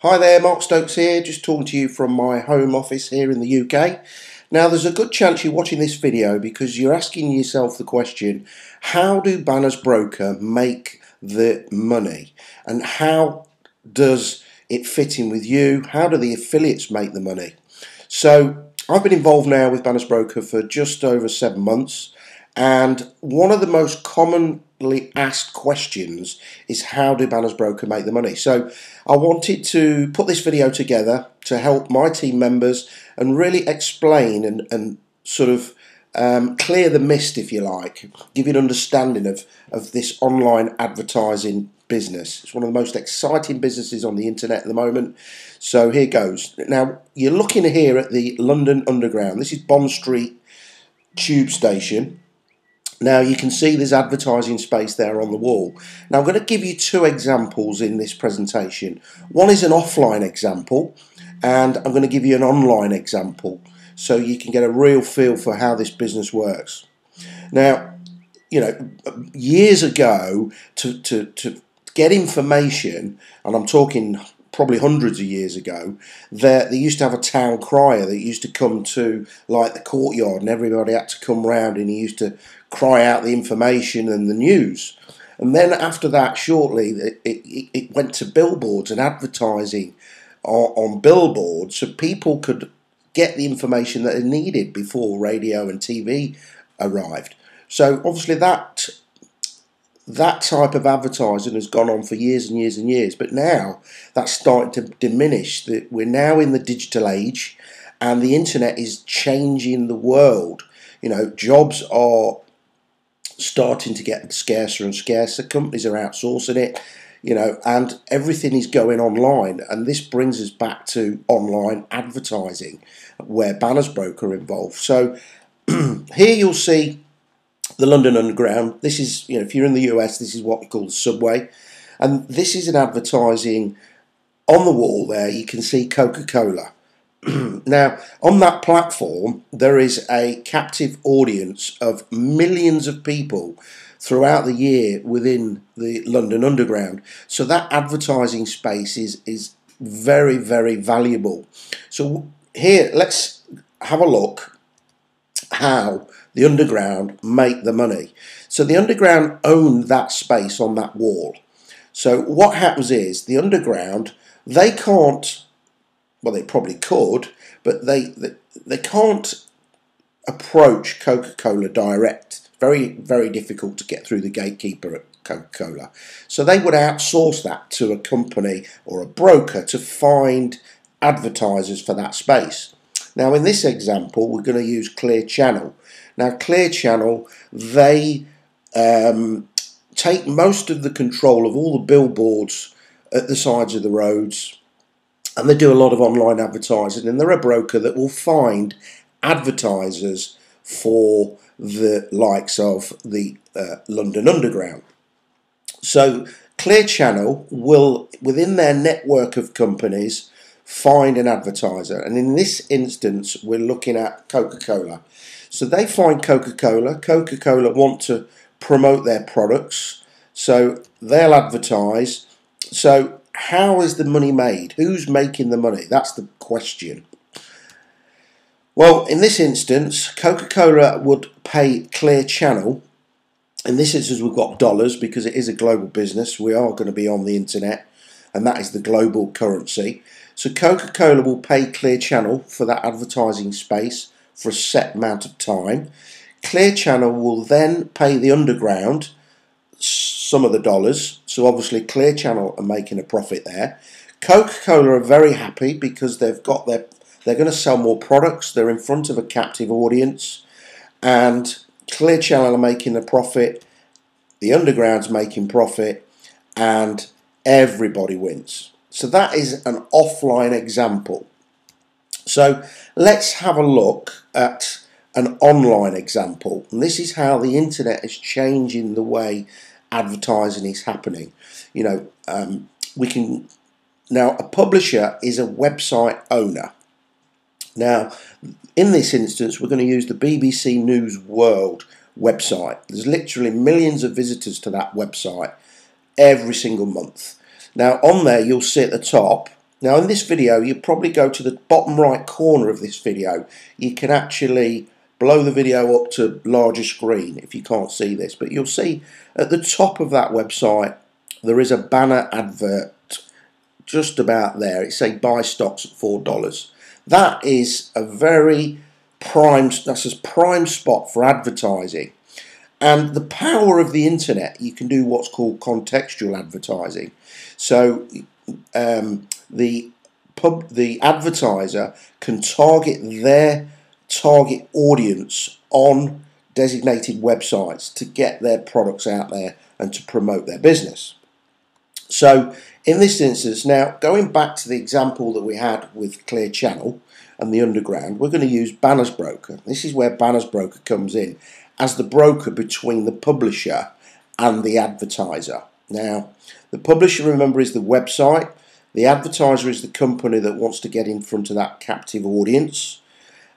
Hi there, Mark Stokes here, just talking to you from my home office here in the UK. Now there's a good chance you're watching this video because you're asking yourself the question, how do Banners Broker make the money? And how does it fit in with you? How do the affiliates make the money? So I've been involved now with Banners Broker for just over 7 months, and one of the most commonly asked questions is, how do Banners Broker make the money? So I wanted to put this video together to help my team members and really explain and sort of clear the mist, if you like, give you an understanding of this online advertising business. It's one of the most exciting businesses on the internet at the moment. So here goes. Now you're looking here at the London Underground. This is Bond Street Tube Station. Now you can see there's advertising space there on the wall. Now I'm going to give you two examples in this presentation. One is an offline example, and I'm going to give you an online example so you can get a real feel for how this business works. Now, you know, years ago to get information, and I'm talking probably hundreds of years ago, they used to have a town crier that used to come to like the courtyard, and everybody had to come round and he used to cry out the information and the news. And then after that, shortly, it went to billboards and advertising on billboards, so people could get the information that they needed before radio and TV arrived. So obviously that type of advertising has gone on for years and years and years, but now that's starting to diminish. That we're now in the digital age, and the internet is changing the world. You know, jobs are starting to get scarcer and scarcer. Companies are outsourcing it, you know, and everything is going online. And this brings us back to online advertising, where Banners Broker are involved. So here you'll see the London Underground. This is, you know, if you're in the US, this is what we call the subway. And this is an advertising on the wall there. You can see Coca-Cola. Now, on that platform, there is a captive audience of millions of people throughout the year within the London Underground. So that advertising space is very, very valuable. So here, let's have a look how the Underground make the money. So the Underground own that space on that wall. So what happens is the Underground, they can't, well, they probably could, but they can't approach Coca-Cola direct. Very, very difficult to get through the gatekeeper at Coca-Cola. So they would outsource that to a company or a broker to find advertisers for that space. Now in this example, we're going to use Clear Channel. Now Clear Channel, they take most of the control of all the billboards at the sides of the roads, and they do a lot of online advertising, and they're a broker that will find advertisers for the likes of the London Underground. So Clear Channel will, within their network of companies, find an advertiser, and in this instance we're looking at Coca-Cola. So they find Coca-Cola. Coca-Cola want to promote their products, so they'll advertise. So how is the money made? Who's making the money? That's the question. Well, in this instance, Coca-Cola would pay Clear Channel. In this instance, we've got dollars because it is a global business. We are going to be on the internet, and that is the global currency. So Coca-Cola will pay Clear Channel for that advertising space for a set amount of time. Clear Channel will then pay the Underground some of the dollars. So obviously Clear Channel are making a profit there. Coca-Cola are very happy because they're going to sell more products. They're in front of a captive audience, and Clear Channel are making a profit. The Underground's making profit, and everybody wins. So that is an offline example. So let's have a look at an online example, and this is how the internet is changing the way advertising is happening. You know, we can now, a publisher is a website owner. Now in this instance we're going to use the BBC News World website. There's literally millions of visitors to that website every single month. Now on there you'll see at the top Now in this video, you probably go to the bottom right corner of this video. You can actually blow the video up to larger screen if you can't see this, but you'll see at the top of that website there is a banner advert just about there. It says buy stocks at $4. That is a very prime spot for advertising. And the power of the internet, you can do what's called contextual advertising. So the advertiser can target their target audience on designated websites to get their products out there and to promote their business. So in this instance, now going back to the example that we had with Clear Channel and the Underground, we're going to use Banners Broker. This is where Banners Broker comes in as the broker between the publisher and the advertiser. Now, the publisher, remember, is the website. The advertiser is the company that wants to get in front of that captive audience.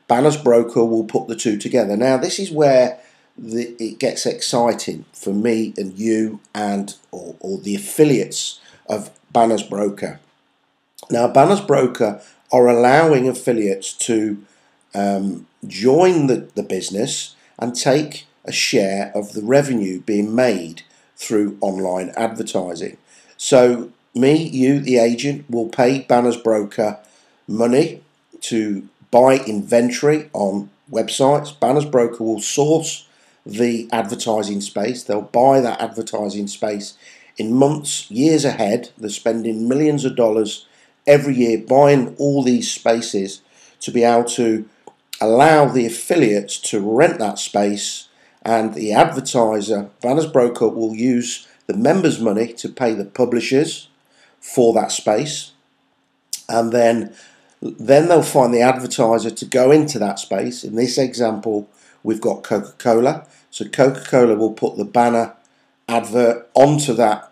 Banners Broker will put the two together. Now, this is where it gets exciting for me and you and or the affiliates of Banners Broker. Now, Banners Broker are allowing affiliates to join the business and take a share of the revenue being made through online advertising. So me, you, the agent, will pay Banners Broker money to buy inventory on websites. Banners Broker will source the advertising space. They'll buy that advertising space in months, years ahead. They're spending millions of dollars every year buying all these spaces to be able to allow the affiliates to rent that space, and the advertiser, Banners Broker, will use the members' money to pay the publishers for that space, and then they'll find the advertiser to go into that space. In this example, we've got Coca-Cola. So Coca-Cola will put the banner advert onto that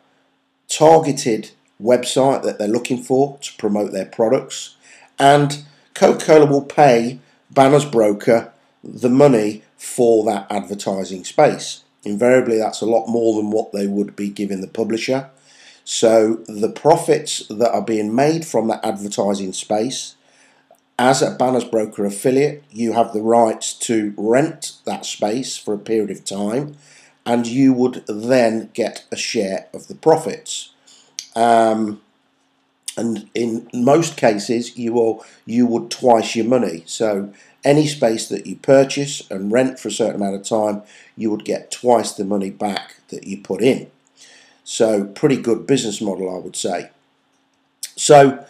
targeted website that they're looking for to promote their products, and Coca-Cola will pay Banners Broker the money for that advertising space. Invariably, that's a lot more than what they would be giving the publisher. So the profits that are being made from that advertising space, as a Banners Broker affiliate, you have the rights to rent that space for a period of time, and you would then get a share of the profits. And in most cases, you would twice your money. So any space that you purchase and rent for a certain amount of time, you would get twice the money back that you put in. So pretty good business model, I would say. So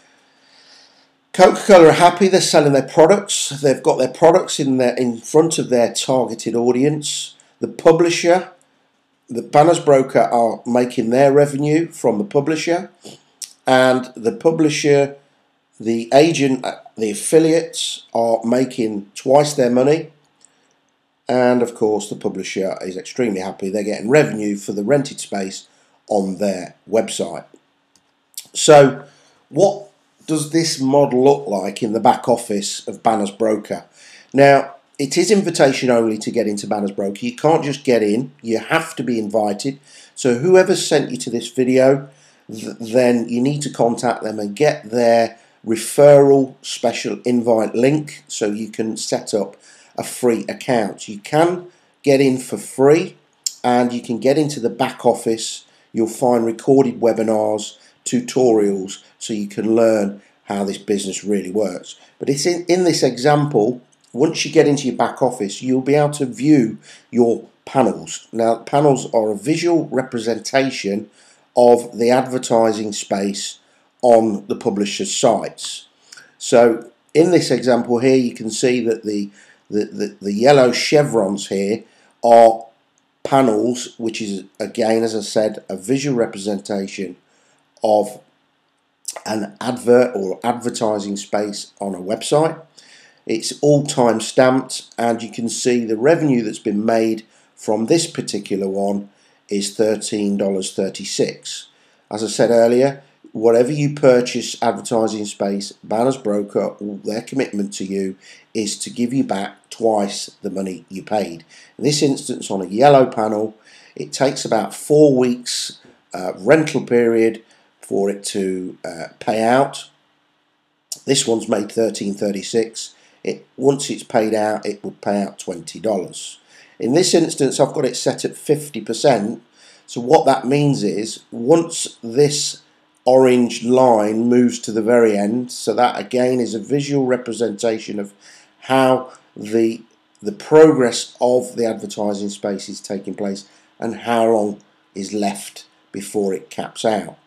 Coca-Cola are happy. They're selling their products. They've got their products in front of their targeted audience. The publisher, the Banners Broker, are making their revenue from the publisher, and the publisher, the agent, the affiliates are making twice their money, and of course the publisher is extremely happy. They're getting revenue for the rented space on their website. So what does this model look like in the back office of Banners Broker? Now, it is invitation only to get into Banners Broker. You can't just get in, you have to be invited. So whoever sent you to this video, then you need to contact them and get their referral special invite link so you can set up a free account. You can get in for free, and you can get into the back office. You'll find recorded webinars, tutorials, so you can learn how this business really works. But it's in this example, once you get into your back office, you'll be able to view your panels. Now, panels are a visual representation of the advertising space on the publisher's sites. So in this example here, you can see that the yellow chevrons here are panels, which is, again, as I said, a visual representation of an advert or advertising space on a website. It's all time stamped, and you can see the revenue that's been made from this particular one is $13.36. As I said earlier, whatever you purchase advertising space, Banners Broker, their commitment to you is to give you back twice the money you paid. In this instance, on a yellow panel, it takes about 4 weeks rental period for it to pay out. This one's made $13.36. Once it's paid out, it will pay out $20. In this instance, I've got it set at 50%. So what that means is, once this orange line moves to the very end, so that again is a visual representation of how the progress of the advertising space is taking place and how long is left before it caps out.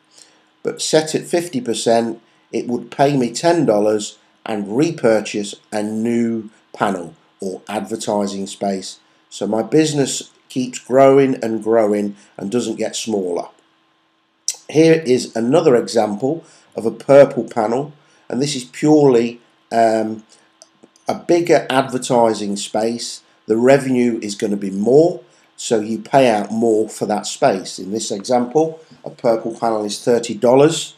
But set at 50%, it would pay me $10 and repurchase a new panel or advertising space. So my business keeps growing and growing and doesn't get smaller. Here is another example of a purple panel, and this is purely a bigger advertising space. The revenue is going to be more, so you pay out more for that space. In this example, a purple panel is $30,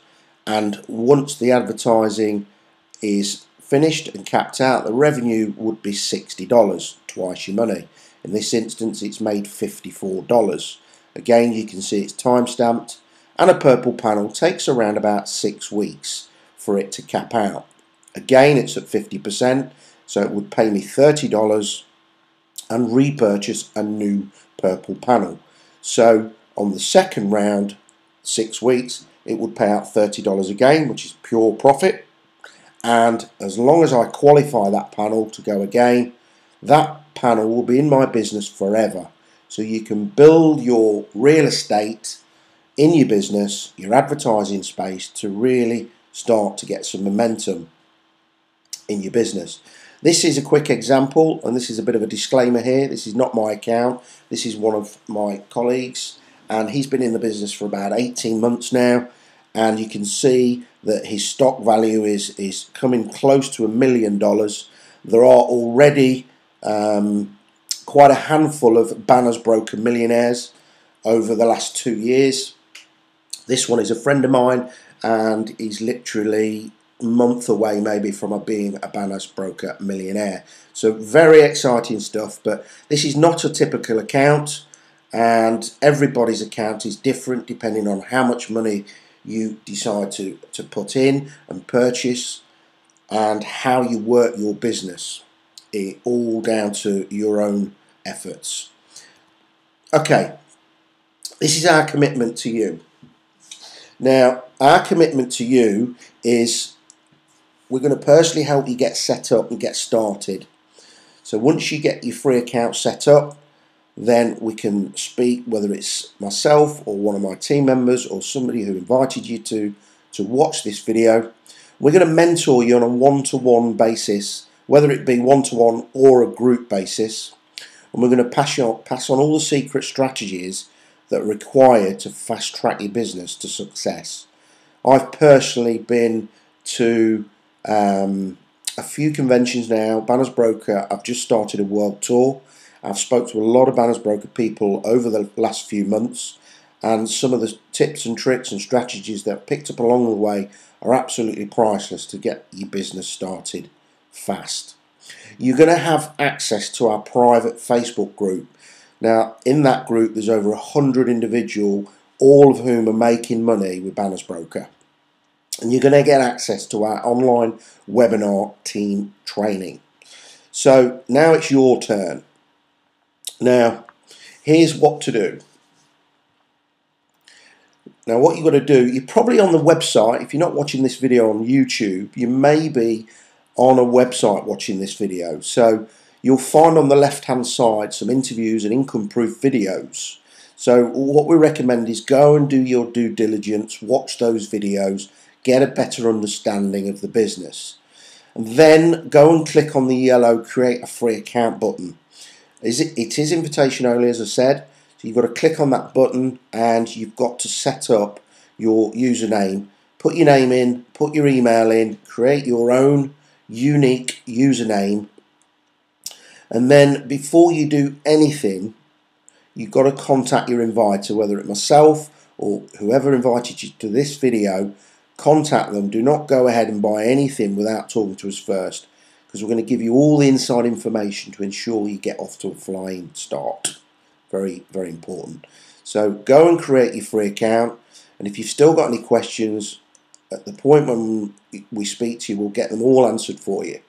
and once the advertising is finished and capped out, the revenue would be $60, twice your money. In this instance, it's made $54. Again, you can see it's time stamped, and a purple panel takes around about 6 weeks for it to cap out. Again, it's at 50%, so it would pay me $30 and repurchase a new purple panel. So on the second round, 6 weeks, it would pay out $30 again, which is pure profit. And as long as I qualify that panel to go again, that panel will be in my business forever. So you can build your real estate in your business, your advertising space, to really start to get some momentum in your business. This is a quick example, and this is a bit of a disclaimer here. This is not my account. This is one of my colleagues, and he's been in the business for about 18 months now, and you can see that his stock value is coming close to $1 million. There are already quite a handful of Banners Broker millionaires over the last 2 years. This one is a friend of mine, and he's literally a month away maybe from being a Banners Broker millionaire. So very exciting stuff, but this is not a typical account, and everybody's account is different depending on how much money you decide to put in and purchase, and how you work your business. All down to your own efforts. Okay, this is our commitment to you. Now, our commitment to you is we're going to personally help you get set up and get started. So once you get your free account set up, then we can speak, whether it's myself or one of my team members or somebody who invited you to watch this video. We're going to mentor you on a one-to-one basis, whether it be one-to-one or a group basis, and we're going to pass on all the secret strategies that are required to fast track your business to success. I've personally been to a few conventions now. Banners Broker, I've just started a world tour. I've spoke to a lot of Banners Broker people over the last few months, and some of the tips and tricks and strategies that I've picked up along the way are absolutely priceless to get your business started fast. You're going to have access to our private Facebook group. Now, in that group, there's over 100 individuals, all of whom are making money with Banners Broker. And you're going to get access to our online webinar team training. So now it's your turn. Now, here's what to do. Now, what you've got to do, you're probably on the website. If you're not watching this video on YouTube, you may be on a website watching this video. So you'll find on the left hand side some interviews and income proof videos. So what we recommend is go and do your due diligence, watch those videos, get a better understanding of the business, and then go and click on the yellow create a free account button. It is invitation only, as I said, so you've got to click on that button and you've got to set up your username. Put your name in, put your email in, create your own unique username, and then before you do anything, you've got to contact your inviter, whether it's myself or whoever invited you to this video. Contact them. Do not go ahead and buy anything without talking to us first, because we're going to give you all the inside information to ensure you get off to a flying start. Very, very important. So go and create your free account, and if you've still got any questions, at the point when we speak to you, we'll get them all answered for you.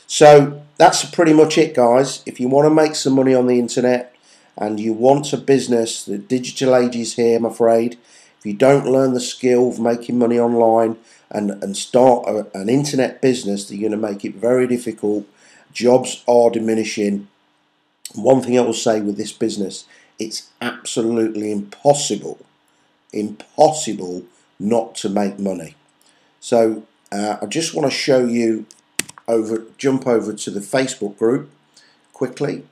So that's pretty much it, guys. If you want to make some money on the internet and you want a business, the digital age is here, I'm afraid. If you don't learn the skill of making money online and start an internet business, you're going to make it very difficult. Jobs are diminishing. One thing I will say with this business, it's absolutely impossible not to make money. So I just want to show you jump over to the Facebook group quickly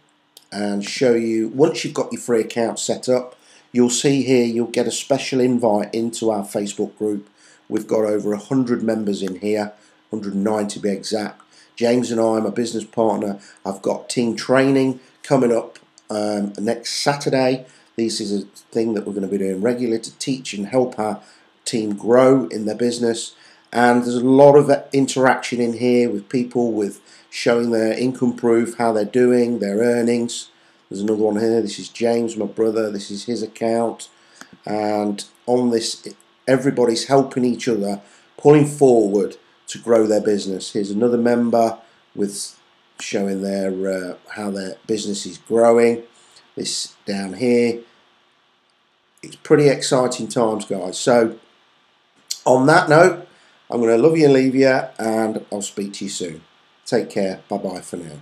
and show you, once you've got your free account set up, you'll see here you'll get a special invite into our Facebook group. We've got over 100 members in here, 190 to be exact. James and I, my business partner, I've got team training coming up next Saturday. This is a thing that we're going to be doing regularly to teach and help our team grow in their business. And there's a lot of interaction in here with people with showing their income proof, how they're doing, their earnings. There's another one here. This is James, my brother. This is his account. And on this, everybody's helping each other, pulling forward to grow their business. Here's another member with showing their how their business is growing. This down here. It's pretty exciting times, guys. So on that note, I'm going to love you and leave you, and I'll speak to you soon. Take care. Bye-bye for now.